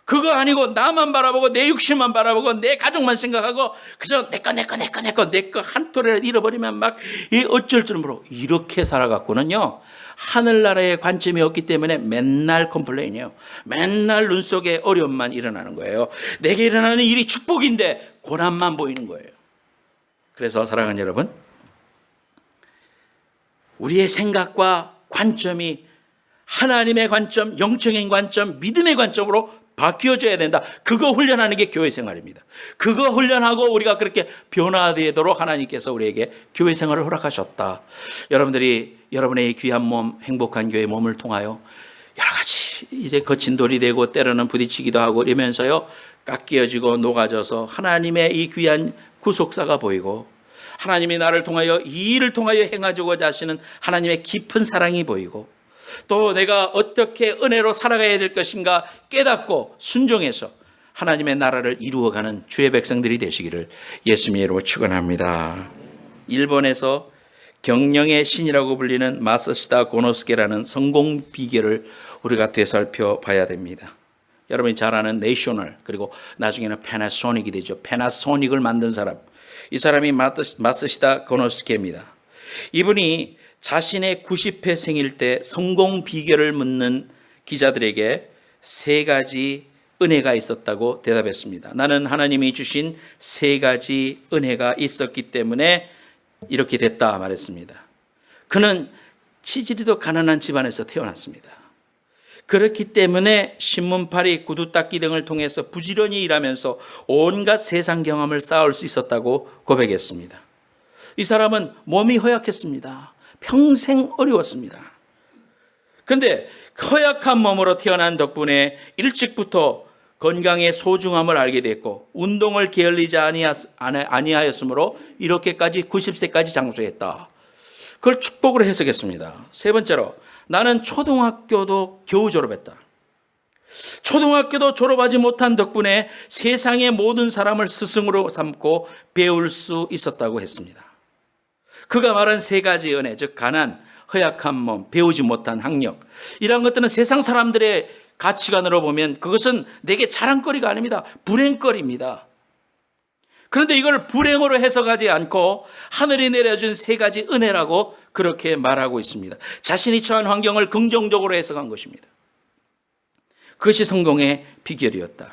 그거 아니고 나만 바라보고 내 육신만 바라보고 내 가족만 생각하고 그저 내 거 한 토레를 잃어버리면 막 어쩔 줄 모르고 이렇게 살아갔고는요. 하늘나라의 관점이 없기 때문에 맨날 컴플레인이에요. 맨날 눈 속에 어려움만 일어나는 거예요. 내게 일어나는 일이 축복인데 고난만 보이는 거예요. 그래서 사랑하는 여러분, 우리의 생각과 관점이 하나님의 관점, 영적인 관점, 믿음의 관점으로 바뀌어져야 된다. 그거 훈련하는 게 교회 생활입니다. 그거 훈련하고 우리가 그렇게 변화되도록 하나님께서 우리에게 교회 생활을 허락하셨다. 여러분들이 여러분의 귀한 몸, 행복한 교회 몸을 통하여 여러 가지 이제 거친 돌이 되고 때로는 부딪히기도 하고 이러면서요 깎여지고 녹아져서 하나님의 이 귀한 구속사가 보이고 하나님이 나를 통하여 이 일을 통하여 행하고자 하시는 하나님의 깊은 사랑이 보이고 또 내가 어떻게 은혜로 살아가야 될 것인가 깨닫고 순종해서 하나님의 나라를 이루어가는 주의 백성들이 되시기를 예수님의 이름으로 축원합니다. 일본에서 경영의 신이라고 불리는 마사시다 고노스케라는 성공 비결을 우리가 되살펴 봐야 됩니다. 여러분이 잘 아는 내셔널 그리고 나중에는 패나소닉이 되죠. 패나소닉을 만든 사람, 이 사람이 마사시다 고노스케입니다. 이분이 자신의 90회 생일 때 성공 비결을 묻는 기자들에게 3가지 은혜가 있었다고 대답했습니다. 나는 하나님이 주신 3가지 은혜가 있었기 때문에 이렇게 됐다 말했습니다. 그는 치질이도 가난한 집안에서 태어났습니다. 그렇기 때문에 신문팔이, 구두 닦기 등을 통해서 부지런히 일하면서 온갖 세상 경험을 쌓을 수 있었다고 고백했습니다. 이 사람은 몸이 허약했습니다. 평생 어려웠습니다. 그런데 허약한 몸으로 태어난 덕분에 일찍부터 건강의 소중함을 알게 됐고 운동을 게을리지 아니하였으므로 이렇게까지 90세까지 장수했다. 그걸 축복으로 해석했습니다. 3번째로 나는 초등학교도 겨우 졸업했다. 초등학교도 졸업하지 못한 덕분에 세상의 모든 사람을 스승으로 삼고 배울 수 있었다고 했습니다. 그가 말한 3가지 은혜, 즉 가난, 허약한 몸, 배우지 못한 학력, 이런 것들은 세상 사람들의 가치관으로 보면 그것은 내게 자랑거리가 아닙니다. 불행거리입니다. 그런데 이걸 불행으로 해석하지 않고 하늘이 내려준 3가지 은혜라고 그렇게 말하고 있습니다. 자신이 처한 환경을 긍정적으로 해석한 것입니다. 그것이 성공의 비결이었다.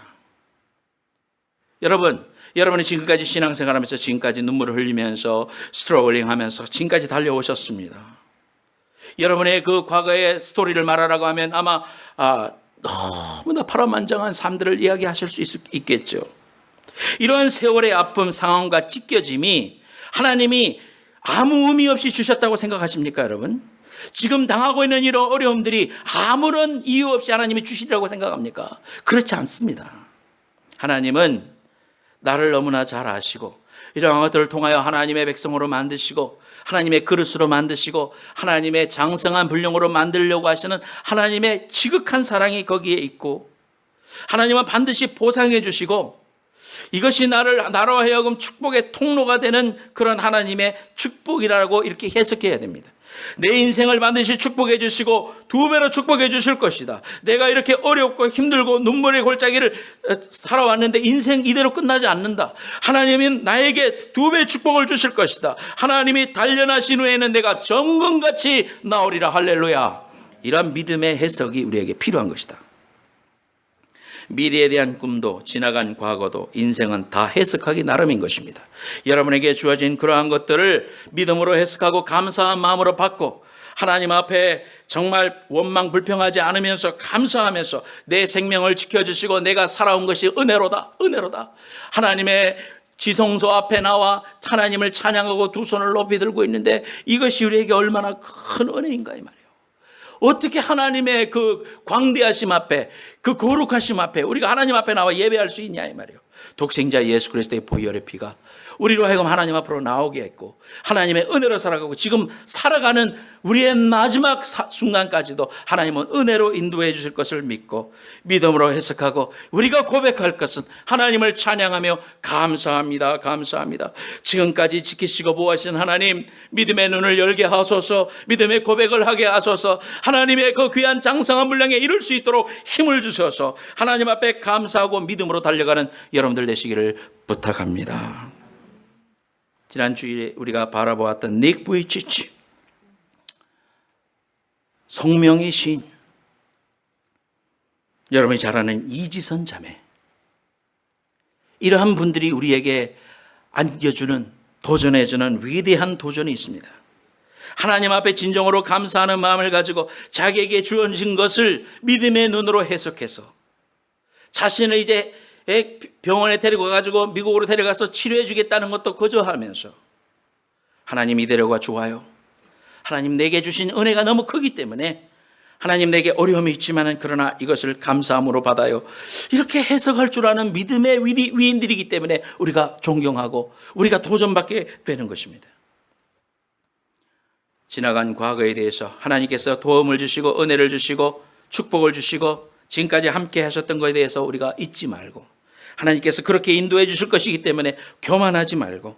여러분이 지금까지 신앙생활하면서 지금까지 눈물을 흘리면서 스트러글링 하면서 지금까지 달려오셨습니다. 여러분의 그 과거의 스토리를 말하라고 하면 아마 너무나 파란만장한 삶들을 이야기하실 수 있겠죠. 이러한 세월의 아픔, 상황과 찢겨짐이 하나님이 아무 의미 없이 주셨다고 생각하십니까, 여러분? 지금 당하고 있는 이런 어려움들이 아무런 이유 없이 하나님이 주시리라고 생각합니까? 그렇지 않습니다. 하나님은 나를 너무나 잘 아시고 이러한 것들을 통하여 하나님의 백성으로 만드시고 하나님의 그릇으로 만드시고 하나님의 장성한 분량으로 만들려고 하시는 하나님의 지극한 사랑이 거기에 있고, 하나님은 반드시 보상해 주시고 이것이 나로 하여금 축복의 통로가 되는 그런 하나님의 축복이라고 이렇게 해석해야 됩니다. 내 인생을 반드시 축복해 주시고 2배로 축복해 주실 것이다. 내가 이렇게 어렵고 힘들고 눈물의 골짜기를 살아왔는데 인생 이대로 끝나지 않는다. 하나님은 나에게 2배 축복을 주실 것이다. 하나님이 단련하신 후에는 내가 정금같이 나오리라. 할렐루야. 이러한 믿음의 해석이 우리에게 필요한 것이다. 미래에 대한 꿈도 지나간 과거도 인생은 다 해석하기 나름인 것입니다. 여러분에게 주어진 그러한 것들을 믿음으로 해석하고 감사한 마음으로 받고 하나님 앞에 정말 원망 불평하지 않으면서 감사하면서 내 생명을 지켜주시고 내가 살아온 것이 은혜로다. 하나님의 지성소 앞에 나와 하나님을 찬양하고 2 손을 높이 들고 있는데 이것이 우리에게 얼마나 큰 은혜인가 이 말이에요. 어떻게 하나님의 그 광대하심 앞에, 그 거룩하심 앞에 우리가 하나님 앞에 나와 예배할 수 있냐 이 말이에요. 독생자 예수 그리스도의 보혈의 피가 우리로 하여금 하나님 앞으로 나오게 했고 하나님의 은혜로 살아가고 지금 살아가는 우리의 마지막 순간까지도 하나님은 은혜로 인도해 주실 것을 믿고 믿음으로 해석하고 우리가 고백할 것은 하나님을 찬양하며 감사합니다. 지금까지 지키시고 보호하신 하나님, 믿음의 눈을 열게 하소서. 믿음의 고백을 하게 하소서. 하나님의 그 귀한 장성한 분량에 이룰 수 있도록 힘을 주셔서 하나님 앞에 감사하고 믿음으로 달려가는 여러분들 되시기를 부탁합니다. 지난 주일에 우리가 바라보았던 닉 부이치치, 성명의 시인, 여러분이 잘 아는 이지선 자매, 이러한 분들이 우리에게 안겨주는, 도전해주는 위대한 도전이 있습니다. 하나님 앞에 진정으로 감사하는 마음을 가지고 자기에게 주어진 것을 믿음의 눈으로 해석해서 자신을 이제 병원에 데리고 가지고 미국으로 데려가서 치료해 주겠다는 것도 거절하면서 하나님 이대로가 좋아요. 하나님 내게 주신 은혜가 너무 크기 때문에 하나님 내게 어려움이 있지만 그러나 이것을 감사함으로 받아요. 이렇게 해석할 줄 아는 믿음의 위인들이기 때문에 우리가 존경하고 우리가 도전받게 되는 것입니다. 지나간 과거에 대해서 하나님께서 도움을 주시고 은혜를 주시고 축복을 주시고 지금까지 함께 하셨던 것에 대해서 우리가 잊지 말고 하나님께서 그렇게 인도해 주실 것이기 때문에 교만하지 말고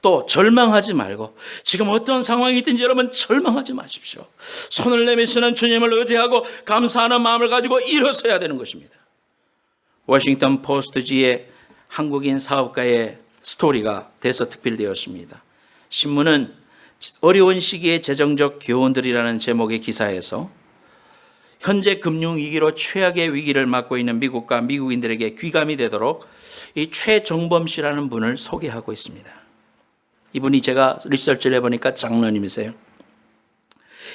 또 절망하지 말고 지금 어떤 상황이 있든지 여러분 절망하지 마십시오. 손을 내미시는 주님을 의지하고 감사하는 마음을 가지고 일어서야 되는 것입니다. 워싱턴 포스트지의 한국인 사업가의 스토리가 대서특필되었습니다. 신문은 어려운 시기의 재정적 교훈들이라는 제목의 기사에서 현재 금융위기로 최악의 위기를 맞고 있는 미국과 미국인들에게 귀감이 되도록 이 최정범 씨라는 분을 소개하고 있습니다. 이분이 제가 리서치를 해보니까 장로님이세요.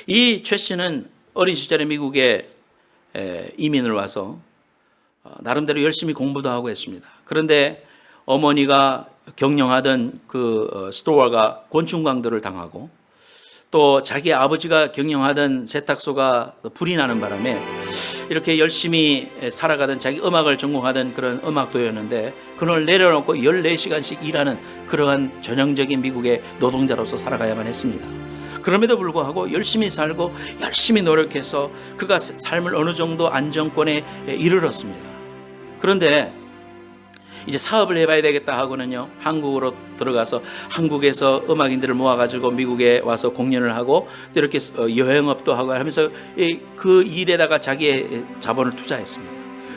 이 최 씨는 어린 시절에 미국에 이민을 와서 나름대로 열심히 공부도 하고 했습니다. 그런데 어머니가 경영하던 그 스토어가 곤충 강도를 당하고 또 자기 아버지가 경영하던 세탁소가 불이 나는 바람에 이렇게 열심히 살아가던 자기 음악을 전공하던 그런 음악도였는데 그걸 내려놓고 14시간씩 일하는 그러한 전형적인 미국의 노동자로서 살아가야만 했습니다. 그럼에도 불구하고 열심히 살고 열심히 노력해서 그가 삶을 어느 정도 안정권에 이르렀습니다. 그런데 이제 사업을 해봐야 되겠다 하고는요, 한국으로 들어가서 한국에서 음악인들을 모아가지고 미국에 와서 공연을 하고 또 이렇게 여행업도 하고 하면서 그 일에다가 자기의 자본을 투자했습니다.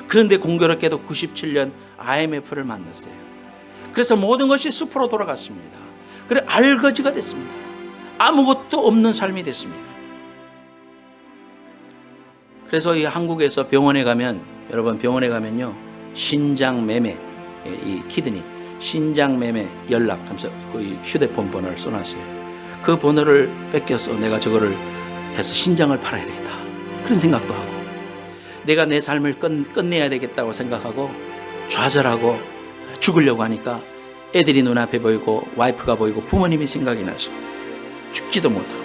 그런데 공교롭게도 97년 IMF를 만났어요. 그래서 모든 것이 숲으로 돌아갔습니다. 그래 알거지가 됐습니다. 아무것도 없는 삶이 됐습니다. 그래서 이 한국에서 병원에 가면, 여러분 병원에 가면요, 신장 매매, 이 키드니 신장매매 연락하면서 그 휴대폰 번호를 써놨어요. 그 번호를 뺏겨서 내가 저거를 해서 신장을 팔아야 되겠다, 그런 생각도 하고, 내가 내 삶을 끝내야 되겠다고 생각하고 좌절하고 죽으려고 하니까 애들이 눈앞에 보이고 와이프가 보이고 부모님이 생각이 나서 죽지도 못하고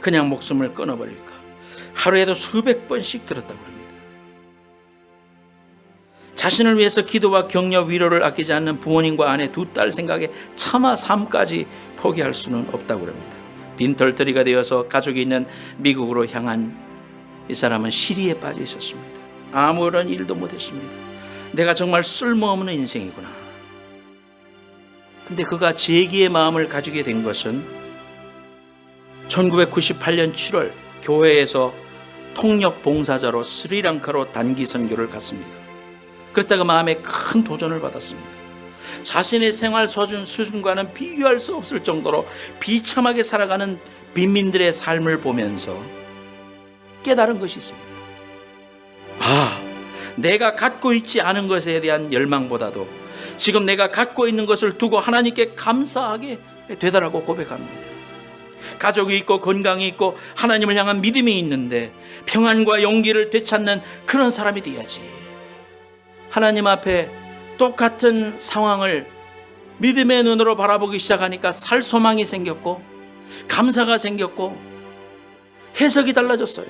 그냥 목숨을 끊어버릴까, 하루에도 수백 번씩 들었다고 합니다. 자신을 위해서 기도와 격려, 위로를 아끼지 않는 부모님과 아내, 두 딸 생각에 차마 삶까지 포기할 수는 없다고 합니다. 빈털터리가 되어서 가족이 있는 미국으로 향한 이 사람은 시리에 빠져 있었습니다. 아무런 일도 못했습니다. 내가 정말 쓸모없는 인생이구나. 근데 그가 재기의 마음을 가지게 된 것은 1998년 7월 교회에서 통역 봉사자로 스리랑카로 단기 선교를 갔습니다. 그랬다가 마음에 큰 도전을 받았습니다. 자신의 생활 수준과는 비교할 수 없을 정도로 비참하게 살아가는 빈민들의 삶을 보면서 깨달은 것이 있습니다. 내가 갖고 있지 않은 것에 대한 열망보다도 지금 내가 갖고 있는 것을 두고 하나님께 감사하게 되더라고 고백합니다. 가족이 있고 건강이 있고 하나님을 향한 믿음이 있는데 평안과 용기를 되찾는 그런 사람이 되어야지. 하나님 앞에 똑같은 상황을 믿음의 눈으로 바라보기 시작하니까 살 소망이 생겼고 감사가 생겼고 해석이 달라졌어요.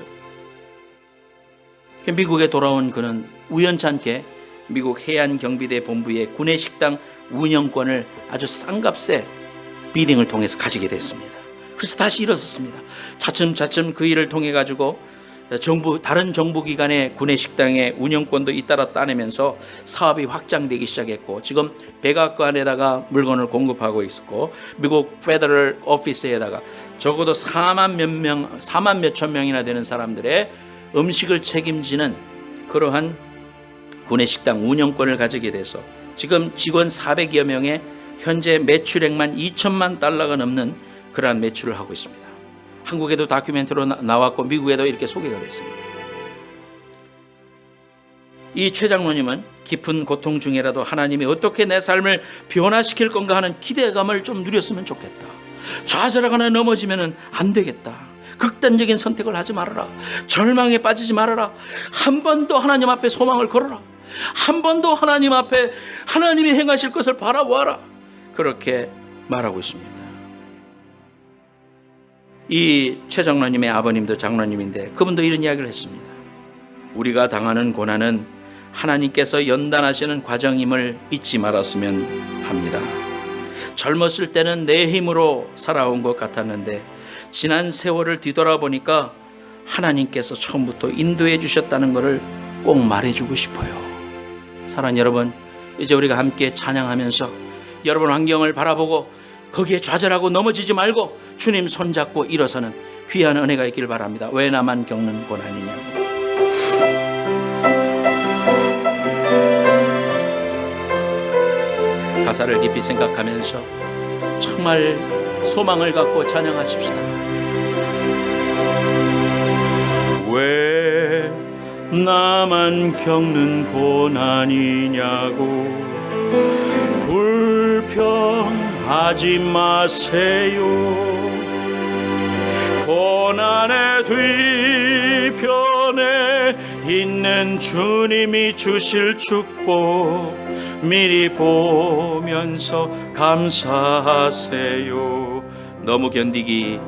미국에 돌아온 그는 우연찮게 미국 해안경비대 본부의 구내식당 운영권을 아주 싼 값에 비딩을 통해서 가지게 됐습니다. 그래서 다시 일어섰습니다. 차츰차츰 그 일을 통해 가지고 다른 정부기관의 구내식당의 운영권도 잇따라 따내면서 사업이 확장되기 시작했고, 지금 백악관에다가 물건을 공급하고 있었고, 미국 페더럴 오피스에다가 적어도 4만 몇천 명이나 되는 사람들의 음식을 책임지는 그러한 구내식당 운영권을 가지게 돼서 지금 직원 400여 명의 현재 매출액만 2천만 달러가 넘는 그러한 매출을 하고 있습니다. 한국에도 다큐멘터리로 나왔고 미국에도 이렇게 소개가 됐습니다. 이 최 장로님은 깊은 고통 중에라도 하나님이 어떻게 내 삶을 변화시킬 건가 하는 기대감을 좀 누렸으면 좋겠다. 좌절하거나 넘어지면 안 되겠다. 극단적인 선택을 하지 말아라. 절망에 빠지지 말아라. 한 번 더 하나님 앞에 소망을 걸어라. 한 번 더 하나님 앞에 하나님이 행하실 것을 바라보아라. 그렇게 말하고 있습니다. 이 최 장로님의 아버님도 장로님인데 그분도 이런 이야기를 했습니다. 우리가 당하는 고난은 하나님께서 연단하시는 과정임을 잊지 말았으면 합니다. 젊었을 때는 내 힘으로 살아온 것 같았는데 지난 세월을 뒤돌아보니까 하나님께서 처음부터 인도해 주셨다는 것을 꼭 말해주고 싶어요. 사랑하는 여러분, 이제 우리가 함께 찬양하면서 여러분 환경을 바라보고 거기에 좌절하고 넘어지지 말고 주님 손잡고 일어서는 귀한 은혜가 있길 바랍니다. 왜 나만 겪는 고난이냐고. 가사를 깊이 생각하면서 정말 소망을 갖고 찬양하십시다. 왜 나만 겪는 고난이냐고 불평하지 마세요. 고난의 뒤편에 있는 주님이 주실 축복 미리 보면서 감사하세요. 너무 견디기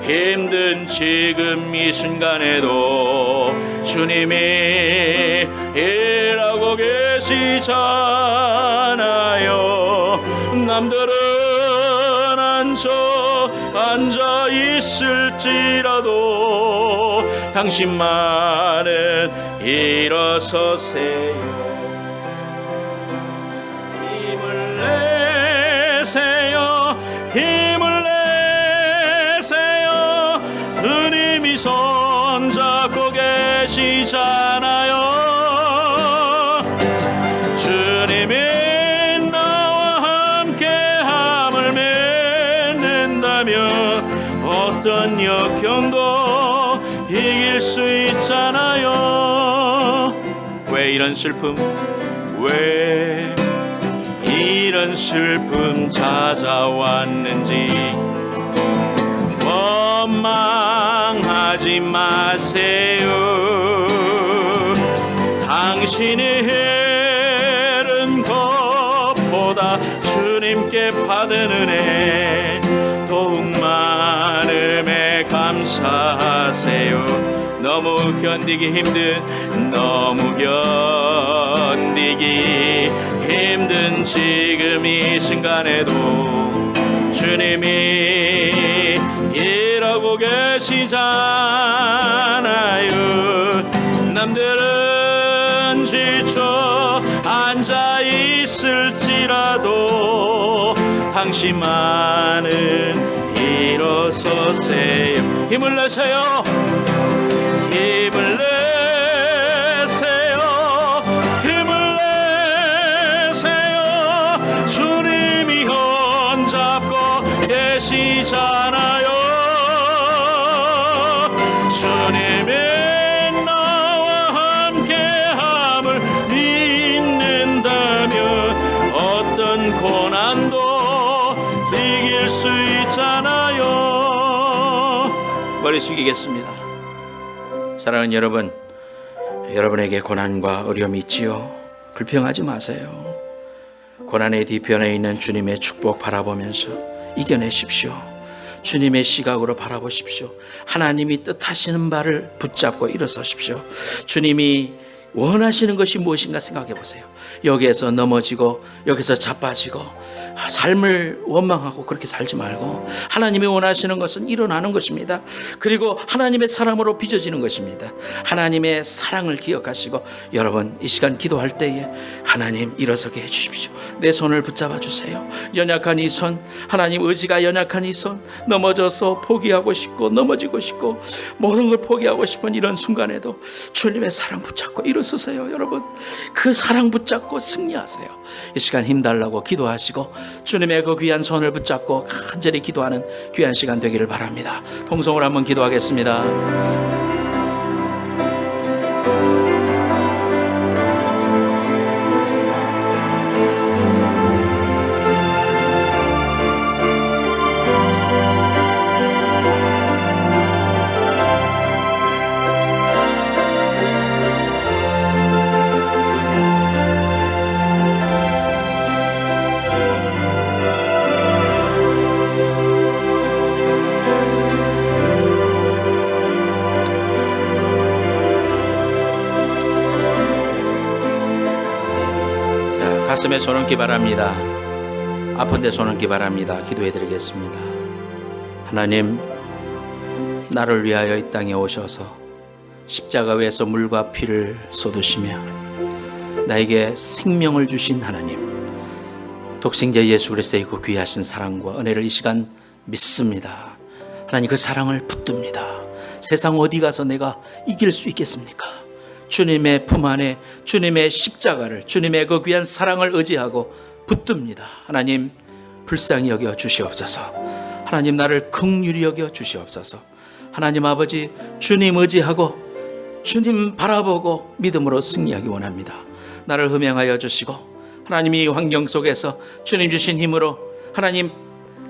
힘든 지금 이 순간에도 주님이 일하고 계시잖아요. 남들은 앉아 있을지라도 당신만은 일어서세요. 힘을 내세요. 주님이 손잡고 계시잖아요. 주님이 나와 함께함을 맺는다면 어떤 역경도 이길 수 있잖아요. 이런 슬픔, 왜 이런 슬픔 찾아왔는지 원망하지 마세요. 당신의 해른 것보다 주님께 받은 은혜 더욱 많음에 감사하세요. 너무 견디기 힘든 지금 이 순간에도 주님이 일하고 계시잖아요. 남들은 지쳐 앉아 있을지라도 당신만은 일어서세요. 힘을 내세요. 힘을 내세요. 힘을 내세요. 주님이 손잡고 계시잖아요. 주님이 나와 함께함을 믿는다면 어떤 고난도 이길 수 있잖아요. 머리 숙이겠습니다. 사랑하는 여러분, 여러분에게 고난과 어려움이 있지요. 불평하지 마세요. 고난의 뒤편에 있는 주님의 축복 바라보면서 이겨내십시오. 주님의 시각으로 바라보십시오. 하나님이 뜻하시는 바를 붙잡고 일어서십시오. 주님이 원하시는 것이 무엇인가 생각해 보세요. 여기에서 넘어지고 여기서 자빠지고 삶을 원망하고 그렇게 살지 말고 하나님이 원하시는 것은 일어나는 것입니다. 그리고 하나님의 사랑으로 빚어지는 것입니다. 하나님의 사랑을 기억하시고 여러분 이 시간 기도할 때에 하나님 일어서게 해주십시오. 내 손을 붙잡아 주세요. 연약한 이 손, 하나님 의지가 연약한 이 손, 넘어져서 포기하고 싶고 넘어지고 싶고 모든 걸 포기하고 싶은 이런 순간에도 주님의 사랑 붙잡고 일어서세요. 여러분 그 사랑 붙잡고 승리하세요. 이 시간 힘달라고 기도하시고 주님의 그 귀한 손을 붙잡고 간절히 기도하는 귀한 시간 되기를 바랍니다. 통성으로 한번 기도하겠습니다. 가슴에 손 얹기 바랍니다. 아픈데 손 얹기 바랍니다. 기도해 드리겠습니다. 하나님, 나를 위하여 이 땅에 오셔서 십자가 위에서 물과 피를 쏟으시며 나에게 생명을 주신 하나님, 독생자 예수 그리스도의 그 귀하신 사랑과 은혜를 이 시간 믿습니다. 하나님 그 사랑을 붙듭니다. 세상 어디 가서 내가 이길 수 있겠습니까? 주님의 품 안에 주님의 십자가를, 주님의 그 귀한 사랑을 의지하고 붙듭니다. 하나님 불쌍히 여겨 주시옵소서. 하나님 나를 긍휼히 여겨 주시옵소서. 하나님 아버지, 주님 의지하고 주님 바라보고 믿음으로 승리하기 원합니다. 나를 흠양하여 주시고 하나님이 환경 속에서 주님 주신 힘으로 하나님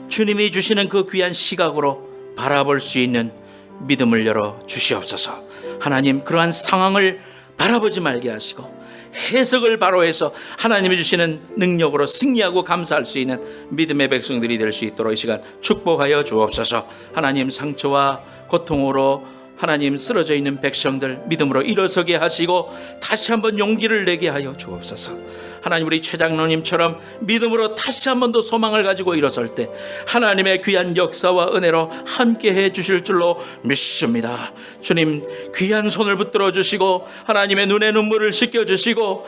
주님이 주시는 그 귀한 시각으로 바라볼 수 있는 믿음을 열어 주시옵소서. 하나님 그러한 상황을 바라보지 말게 하시고 해석을 바로 해서 하나님이 주시는 능력으로 승리하고 감사할 수 있는 믿음의 백성들이 될 수 있도록 이 시간 축복하여 주옵소서. 하나님 상처와 고통으로 하나님 쓰러져 있는 백성들 믿음으로 일어서게 하시고 다시 한번 용기를 내게 하여 주옵소서. 하나님 우리 최 장로님처럼 믿음으로 다시 한 번 더 소망을 가지고 일어설 때 하나님의 귀한 역사와 은혜로 함께해 주실 줄로 믿습니다. 주님 귀한 손을 붙들어 주시고 하나님의 눈에 눈물을 씻겨주시고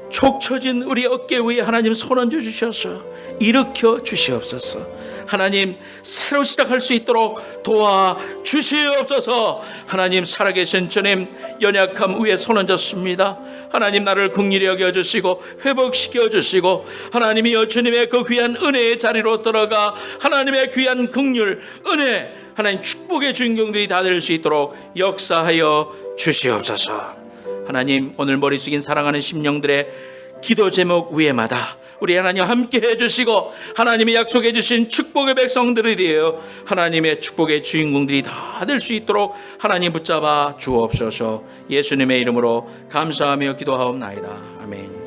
촉 처진 우리 어깨 위에 하나님 손 얹어 주셔서 일으켜 주시옵소서. 하나님 새로 시작할 수 있도록 도와주시옵소서. 하나님 살아계신 주님 연약함 위에 손 얹었습니다. 하나님 나를 긍휼히 여겨주시고 회복시켜 주시고 하나님이여 주님의 그 귀한 은혜의 자리로 들어가 하나님의 귀한 긍휼 은혜 하나님 축복의 주인공들이 다 될 수 있도록 역사하여 주시옵소서. 하나님, 오늘 머리 숙인 사랑하는 심령들의 기도 제목 위에마다 우리 하나님 함께 해주시고 하나님이 약속해 주신 축복의 백성들이에요. 하나님의 축복의 주인공들이 다 될 수 있도록 하나님 붙잡아 주옵소서. 예수님의 이름으로 감사하며 기도하옵나이다. 아멘.